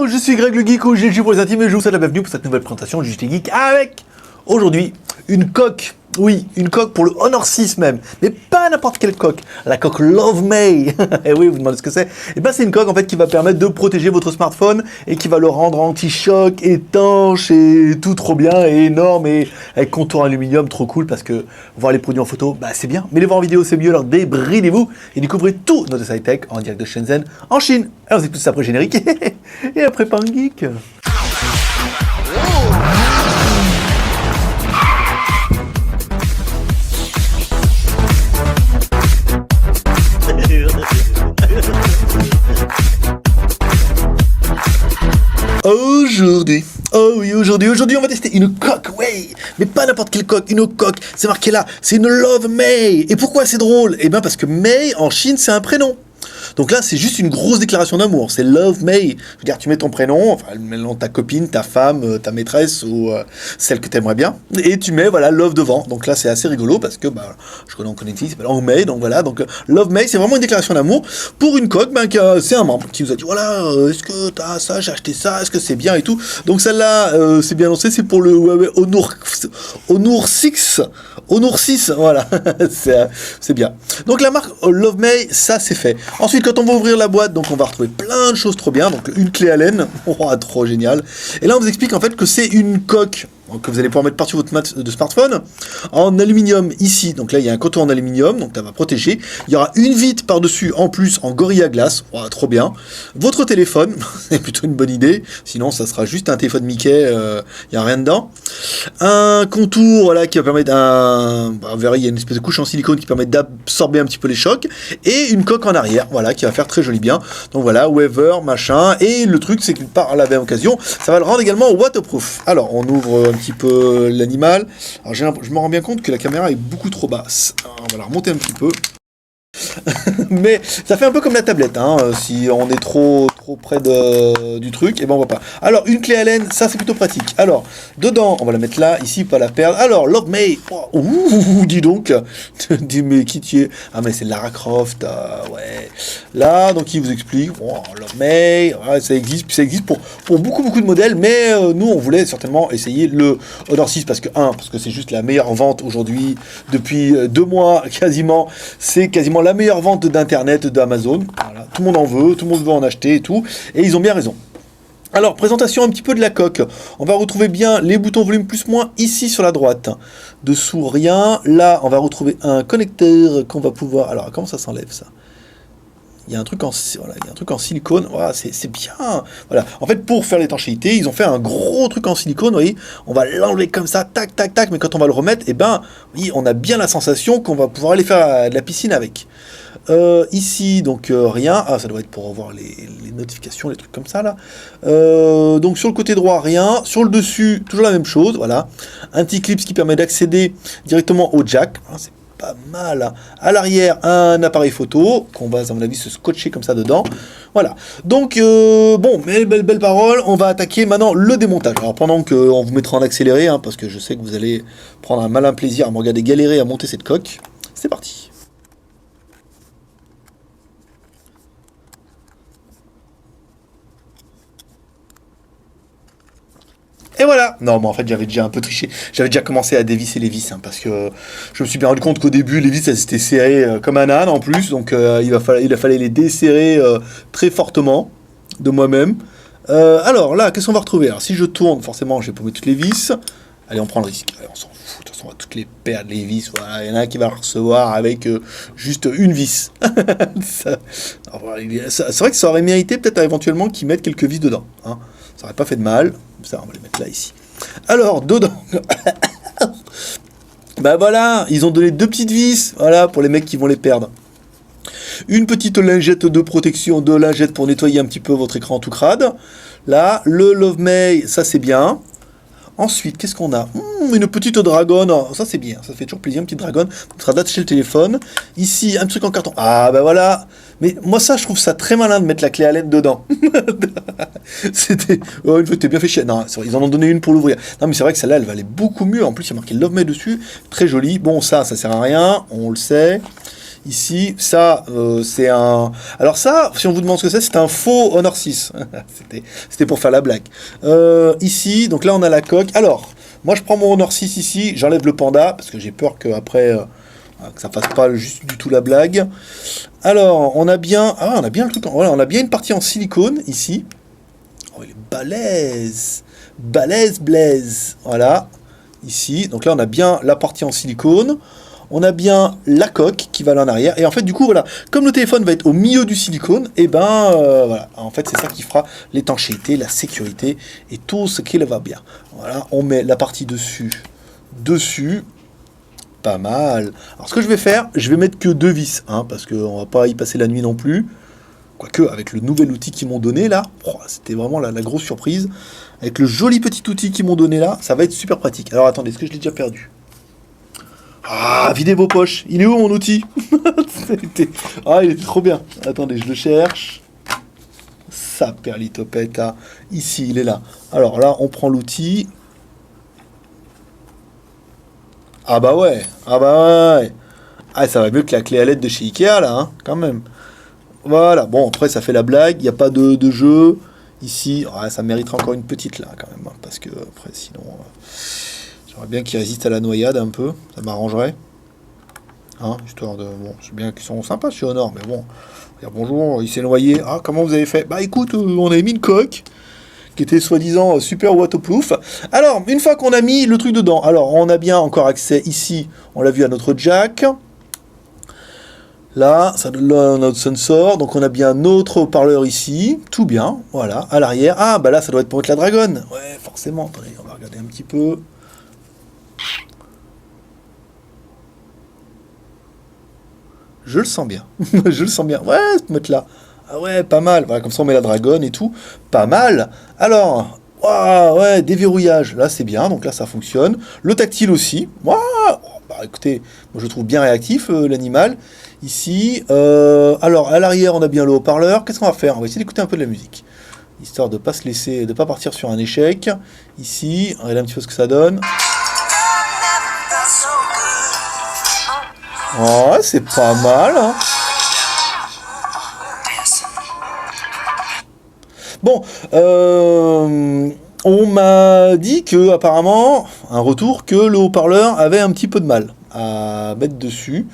Je suis Greg le Geek ou GG pour les intimes et je vous souhaite la bienvenue pour cette nouvelle présentation du JT Geek avec aujourd'hui une coque. Oui, une coque pour le Honor 6 même, mais pas n'importe quelle coque, la coque Love May. Et oui, vous vous demandez ce que c'est. Et ben c'est une coque en fait qui va permettre de protéger votre smartphone et qui va le rendre anti-choc, étanche et tout trop bien et énorme et avec contour aluminium trop cool parce que voir les produits en photo, bah c'est bien, mais les voir en vidéo c'est mieux, alors débridez-vous et découvrez tout notre site tech en direct de Shenzhen en Chine. Alors c'est tout ça après générique et après Pan Geek. Aujourd'hui on va tester une coque, ouais, mais pas n'importe quelle coque, une coque, c'est marqué là, c'est une Love May. Et pourquoi c'est drôle? Eh bien parce que May en Chine c'est un prénom. Donc là, c'est juste une grosse déclaration d'amour. C'est Love May. Je veux dire, tu mets ton prénom, enfin, ta copine, ta femme, ta maîtresse ou celle que tu aimerais bien, et tu mets voilà Love devant. Donc là, c'est assez rigolo parce que on connaît une fille qui s'appelle Oh May. Donc voilà, donc Love May, c'est vraiment une déclaration d'amour pour une coque. C'est un membre qui vous a dit voilà, est-ce que t'as ça, j'ai acheté ça, est-ce que c'est bien et tout. Donc celle-là, c'est bien lancé, c'est pour le Huawei Honor 6. Honor 6, voilà, c'est bien. Donc la marque Love May, ça c'est fait. Ensuite, quand on va ouvrir la boîte, donc on va retrouver plein de choses trop bien. Donc une clé Allen, trop génial. Et là, on vous explique en fait que c'est une coque que vous allez pouvoir mettre partout votre mat de smartphone en aluminium ici. Donc là, il y a un coton en aluminium, donc ça va protéger. Il y aura une vitre par-dessus en plus en Gorilla Glass. Trop bien. Votre téléphone, c'est plutôt une bonne idée. Sinon, ça sera juste un téléphone Mickey. Il n'y a rien dedans. Un contour, voilà, qui va permettre vous verrez, il y a une espèce de couche en silicone qui permet d'absorber un petit peu les chocs. Et une coque en arrière, voilà, qui va faire très joli bien. Donc voilà, Weather, machin. Et le truc, c'est que par la même occasion, ça va le rendre également waterproof. Alors, on ouvre un petit peu l'animal. Alors je me rends bien compte que la caméra est beaucoup trop basse. Alors, on va la remonter un petit peu. Mais ça fait un peu comme la tablette, hein. Si on est trop près du truc, et ben on va pas. Alors une clé Allen, ça c'est plutôt pratique. Alors dedans, on va la mettre là, ici, pas la perdre. Alors Love May, dis donc, dis mais qui tu es? Ah mais c'est Lara Croft, ouais. Là donc il vous explique, Love May, ouais, ça existe pour beaucoup de modèles, mais nous on voulait certainement essayer le Honor 6 parce que c'est juste la meilleure vente aujourd'hui depuis 2 mois quasiment, c'est quasiment la meilleure vente d'internet d'Amazon. Voilà. Tout le monde en veut, tout le monde veut en acheter et tout, et ils ont bien raison. Alors, présentation un petit peu de la coque. On va retrouver bien les boutons volume plus moins ici sur la droite. Dessous, rien. Là, on va retrouver un connecteur qu'on va pouvoir... Alors, comment ça s'enlève, ça? Il y a un truc en silicone, voilà, c'est bien. Voilà. En fait, pour faire l'étanchéité, ils ont fait un gros truc en silicone, vous voyez. On va l'enlever comme ça, tac, tac, tac, mais quand on va le remettre, eh ben, oui, on a bien la sensation qu'on va pouvoir aller faire de la piscine avec. Ici, donc rien. Ah, ça doit être pour voir les notifications, les trucs comme ça, là. Donc, sur le côté droit, rien. Sur le dessus, toujours la même chose, voilà. Un petit clip qui permet d'accéder directement au jack. Ah, c'est pas mal. À l'arrière, un appareil photo qu'on va, à mon avis, se scotcher comme ça dedans. Voilà. Donc, bon, mais belle parole. On va attaquer maintenant le démontage. Alors, pendant qu'on vous mettra en accéléré, hein, parce que je sais que vous allez prendre un malin plaisir à me regarder galérer à monter cette coque. C'est parti. Et voilà. Non, mais en fait, j'avais déjà un peu triché. J'avais déjà commencé à dévisser les vis, hein, parce que je me suis bien rendu compte qu'au début, les vis, elles étaient serrées comme un âne en plus. Donc, il a fallu les desserrer très fortement de moi-même. Alors là, qu'est-ce qu'on va retrouver? Alors, si je tourne, forcément, je vais paumer toutes les vis. Allez, on prend le risque. Allez, on s'en fout. De toute façon, on va toutes les perdre, les vis. Voilà, il y en a un qui va recevoir avec juste une vis. C'est vrai que ça aurait mérité peut-être éventuellement qu'ils mettent quelques vis dedans, hein. Ça aurait pas fait de mal. Ça, on va les mettre là, ici. Alors, dedans... bah voilà, ils ont donné 2 petites vis, voilà, pour les mecs qui vont les perdre. Une petite lingette de protection, de lingette pour nettoyer un petit peu votre écran tout crade. Là, le Love May, ça c'est bien. Ensuite, qu'est-ce qu'on a? Une petite dragonne, ça c'est bien, ça fait toujours plaisir, une petite dragonne, on sera d'attacher le téléphone. Ici, un truc en carton, ah bah voilà. Mais moi ça, je trouve ça très malin de mettre la clé Allen dedans. C'était, oh, une fois t'es bien fait chier. Non, ils en ont donné une pour l'ouvrir. Non mais c'est vrai que celle-là, elle valait beaucoup mieux, en plus il y a marqué Love Me dessus, très joli. Bon ça sert à rien, on le sait. Ici, ça, c'est un... Alors ça, si on vous demande ce que c'est un faux Honor 6. C'était pour faire la blague. Ici, donc là, on a la coque. Alors, moi, je prends mon Honor 6 ici, j'enlève le panda, parce que j'ai peur qu'après, que ça fasse pas juste du tout la blague. Alors, on a bien... Ah, on a bien le truc... Voilà, on a bien une partie en silicone, ici. Oh, il est balèze. Balèze, blaze. Voilà. Ici. Donc là, on a bien la partie en silicone. On a bien la coque qui va là en arrière. Et en fait, du coup, voilà. Comme le téléphone va être au milieu du silicone, et ben, voilà. En fait, c'est ça qui fera l'étanchéité, la sécurité et tout ce qui va bien. Voilà. On met la partie dessus. Pas mal. Alors, ce que je vais faire, je vais mettre que 2 vis. Hein, parce qu'on va pas y passer la nuit non plus. Quoique, avec le nouvel outil qu'ils m'ont donné là, c'était vraiment la grosse surprise. Avec le joli petit outil qu'ils m'ont donné là, ça va être super pratique. Alors attendez, est-ce que je l'ai déjà perdu? Ah, videz vos poches. Il est où mon outil? Ah, il était trop bien. Attendez, je le cherche. Ça, perlitopette. Ah. Ici, il est là. Alors là, on prend l'outil. Ah bah ouais. Ah bah ouais. Ah, ça va mieux que la clé à LED de chez Ikea là, hein, quand même. Voilà, bon, après, ça fait la blague, il n'y a pas de jeu. Ici, ça mériterait encore une petite, là, quand même, hein, parce que, après, sinon, j'aimerais bien qu'il résiste à la noyade, un peu, ça m'arrangerait. Hein, histoire de... Bon, c'est bien qu'ils sont sympas, chez Honor, mais bon, dire bonjour, il s'est noyé. Ah, comment vous avez fait? Bah, écoute, on avait mis une coque, qui était soi-disant super waterproof. Alors, une fois qu'on a mis le truc dedans, alors, on a bien encore accès, ici, on l'a vu à notre jack. Là, ça donne notre sensor, donc on a bien notre haut-parleur ici, tout bien, voilà, à l'arrière. Ah, bah là, ça doit être pour mettre la dragonne. Ouais, forcément, attendez, on va regarder un petit peu. Je le sens bien, je le sens bien. Ouais, ce mettre-là. Ah ouais, pas mal, voilà, comme ça on met la dragonne et tout, pas mal. Alors, ouais, déverrouillage, là c'est bien, donc là ça fonctionne. Le tactile aussi, bah écoutez, moi je trouve bien réactif l'animal. Ici, alors à l'arrière on a bien le haut-parleur. Qu'est-ce qu'on va faire? On va essayer d'écouter un peu de la musique, histoire de pas se laisser, de pas partir sur un échec. Ici, regardez un petit peu ce que ça donne. Ouais, c'est pas mal. Hein. Bon, on m'a dit que apparemment un retour que le haut-parleur avait un petit peu de mal à mettre dessus.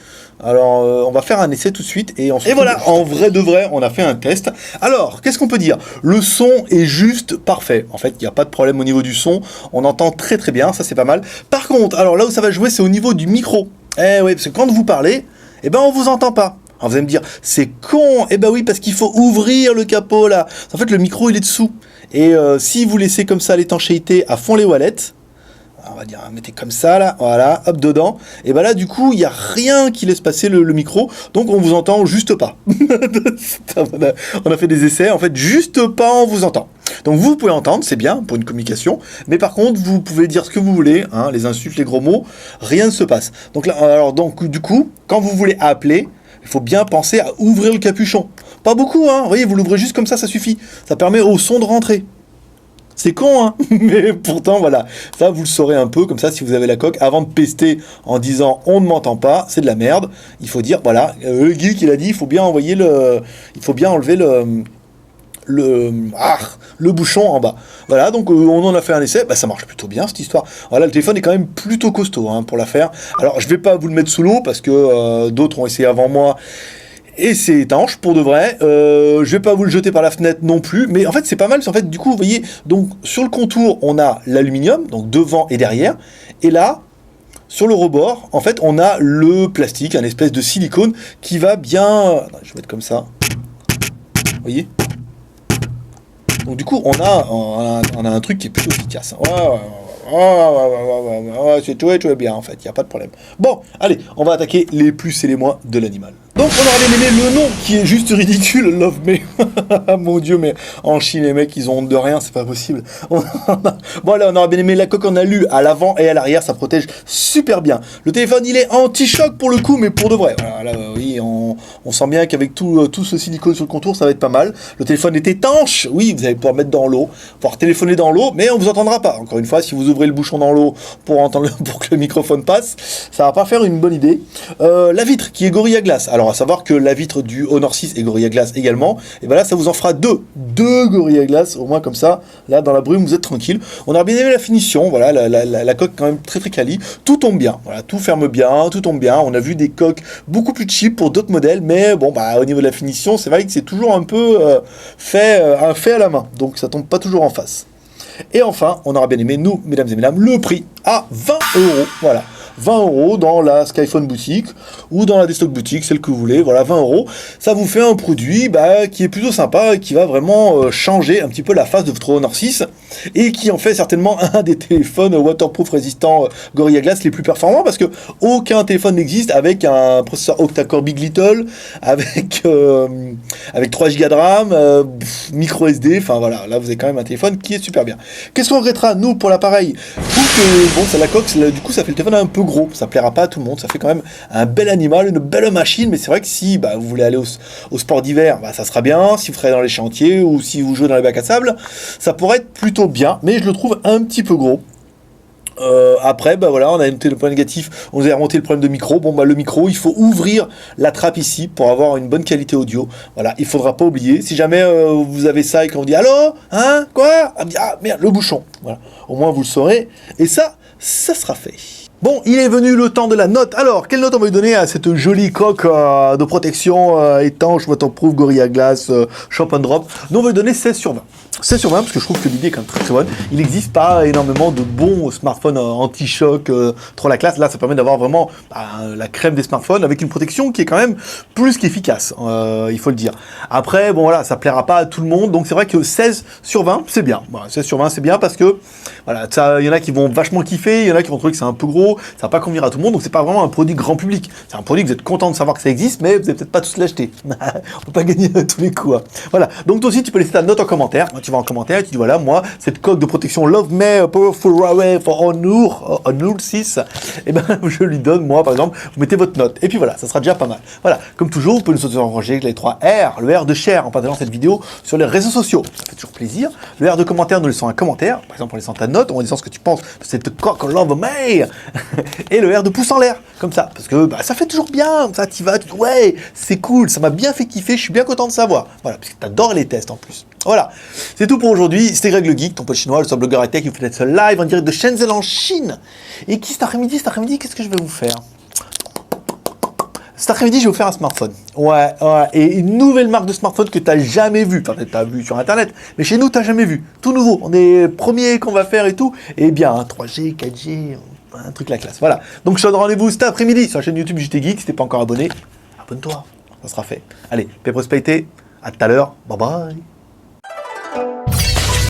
Alors, on va faire un essai tout de suite et ensuite... Et voilà, en vrai de vrai, on a fait un test. Alors, qu'est-ce qu'on peut dire? Le son est juste parfait. En fait, il n'y a pas de problème au niveau du son. On entend très très bien, ça c'est pas mal. Par contre, alors là où ça va jouer, c'est au niveau du micro. Eh oui, parce que quand vous parlez, eh ben on vous entend pas. Alors vous allez me dire, c'est con. Eh ben oui, parce qu'il faut ouvrir le capot là. En fait, le micro il est dessous. Et si vous laissez comme ça l'étanchéité à fond les wallets, on va dire, mettez comme ça là, voilà, hop dedans, et ben là du coup il n'y a rien qui laisse passer le micro, donc on vous entend juste pas. on a fait des essais, en fait juste pas on vous entend. Donc vous pouvez entendre, c'est bien pour une communication, mais par contre vous pouvez dire ce que vous voulez, hein, les insultes, les gros mots, rien ne se passe. Donc là, alors donc du coup, quand vous voulez appeler, il faut bien penser à ouvrir le capuchon. Pas beaucoup, hein, vous voyez, vous l'ouvrez juste comme ça suffit. Ça permet au son de rentrer. C'est con, hein. Mais pourtant, voilà. Ça, vous le saurez un peu, comme ça, si vous avez la coque. Avant de pester en disant « on ne m'entend pas », c'est de la merde. Il faut dire, voilà, le geek, il a dit, il faut bien envoyer il faut bien enlever le bouchon en bas. Voilà, donc on en a fait un essai. Bah, ça marche plutôt bien, cette histoire. Voilà, le téléphone est quand même plutôt costaud, hein, pour la faire. Alors, je vais pas vous le mettre sous l'eau, parce que d'autres ont essayé avant moi. Et c'est étanche pour de vrai. Je vais pas vous le jeter par la fenêtre non plus, mais en fait c'est pas mal. En fait, du coup, vous voyez, donc sur le contour, on a l'aluminium, donc devant et derrière, et là, sur le rebord, en fait, on a le plastique, un espèce de silicone qui va bien. Je vais mettre comme ça. Vous voyez. Donc du coup, on a un truc qui est plutôt efficace. Ouais, c'est tout bien en fait, il n'y a pas de problème. Bon, allez, on va attaquer les plus et les moins de l'animal. Donc on aurait bien aimé le nom qui est juste ridicule, Love Me. Mon dieu, mais en Chine les mecs ils ont honte de rien, c'est pas possible. Bon là on aurait bien aimé la coque en alu à l'avant et à l'arrière, ça protège super bien. Le téléphone il est anti-choc pour le coup, mais pour de vrai. Voilà, là, oui, on sent bien qu'avec tout ce silicone sur le contour ça va être pas mal. Le téléphone est étanche, oui vous allez pouvoir mettre dans l'eau, pouvoir téléphoner dans l'eau, mais on vous entendra pas. Encore une fois, si vous ouvrez le bouchon dans l'eau pour que le microphone passe, ça va pas faire une bonne idée. La vitre qui est Gorilla Glass. Alors à savoir que la vitre du Honor 6 est Gorilla Glass également, et ben là ça vous en fera deux Gorilla Glass, au moins comme ça, là dans la brume vous êtes tranquille. On a bien aimé la finition, voilà, la coque quand même très quali, tout tombe bien, voilà, tout ferme bien, tout tombe bien. On a vu des coques beaucoup plus cheap pour d'autres modèles, mais bon bah au niveau de la finition, c'est vrai que c'est toujours un peu fait à la main, donc ça tombe pas toujours en face. Et enfin, on aura bien aimé, nous, mesdames et mesdames, le prix à 20 €, voilà. 20 € dans la Skyphone boutique ou dans la Destock boutique, celle que vous voulez, voilà, 20 €. Ça vous fait un produit qui est plutôt sympa, qui va vraiment changer un petit peu la face de votre Honor 6 et qui en fait certainement un des téléphones waterproof résistants Gorilla Glass les plus performants, parce que aucun téléphone n'existe avec un processeur octa-core Big Little, avec 3 Go de RAM, micro SD, enfin voilà, là vous avez quand même un téléphone qui est super bien. Qu'est-ce qu'on regrettera, nous, pour l'appareil? Je trouve que, bon, ça la coque, du coup, ça fait le téléphone un peu gros, ça plaira pas à tout le monde, ça fait quand même un bel animal, une belle machine, mais c'est vrai que si vous voulez aller au sport d'hiver, ça sera bien, si vous ferez dans les chantiers, ou si vous jouez dans les bacs à sable, ça pourrait être plutôt bien, mais je le trouve un petit peu gros. Après, voilà, on a noté le point négatif, on a remonté le problème de micro. Bon, le micro, il faut ouvrir la trappe ici pour avoir une bonne qualité audio. Voilà, il faudra pas oublier. Si jamais vous avez ça et qu'on vous dit allô, hein, quoi, ah merde, le bouchon. Voilà, au moins vous le saurez. Et ça sera fait. Bon, il est venu le temps de la note. Alors, quelle note on va lui donner à cette jolie coque de protection étanche, waterproof, Gorilla Glass, Shop and Drop? Nous, on va lui donner 16 sur 20. 16 sur 20, parce que je trouve que l'idée est quand même très bonne. Il n'existe pas énormément de bons smartphones anti-choc, trop la classe. Là, ça permet d'avoir vraiment la crème des smartphones avec une protection qui est quand même plus qu'efficace, il faut le dire. Après, bon voilà, ça plaira pas à tout le monde, donc c'est vrai que 16 sur 20, c'est bien. Voilà, 16 sur 20, c'est bien parce que, voilà, il y en a qui vont vachement kiffer, il y en a qui vont trouver que c'est un peu gros, ça va pas convenir à tout le monde, donc c'est pas vraiment un produit grand public. C'est un produit que vous êtes content de savoir que ça existe, mais vous n'allez peut-être pas tous l'acheter. On peut pas gagner à tous les coups. Hein. Voilà, donc toi aussi, tu peux laisser ta note en commentaire. Tu vas en commentaire et tu dis voilà, moi, cette coque de protection Love Me Powerful Huawei for Honor 6, et ben je lui donne, moi par exemple, vous mettez votre note. Et puis voilà, ça sera déjà pas mal. Voilà, comme toujours, vous pouvez nous encourager avec les 3 R, le R de share en partageant cette vidéo sur les réseaux sociaux. Ça fait toujours plaisir. Le R de commentaire, nous laissons un commentaire, par exemple en laissant ta note, en disant ce que tu penses de cette coque Love Me. Et le R de pouce en l'air, comme ça, parce que ça fait toujours bien, ça t'y vas, tu dis ouais, c'est cool, ça m'a bien fait kiffer, je suis bien content de savoir. Voilà, parce que t'adores les tests en plus. Voilà, c'est tout pour aujourd'hui. C'était Greg le Geek, ton pote chinois, le seul blogueur high-tech qui vous fait ce live en direct de Shenzhen en Chine. Et cet après-midi, qu'est-ce que je vais vous faire? Cet après-midi, je vais vous faire un smartphone. Ouais, et une nouvelle marque de smartphone que tu n'as jamais vue. Enfin, tu as vu sur Internet, mais chez nous, tu n'as jamais vu. Tout nouveau. On est premiers qu'on va faire et tout. Et bien, 3G, 4G, un truc la classe. Voilà. Donc, je te donne rendez-vous cet après-midi sur la chaîne YouTube JT Geek. Si tu n'es pas encore abonné, abonne-toi. Ça sera fait. Allez, paix prospérité. À tout à l'heure. Bye bye.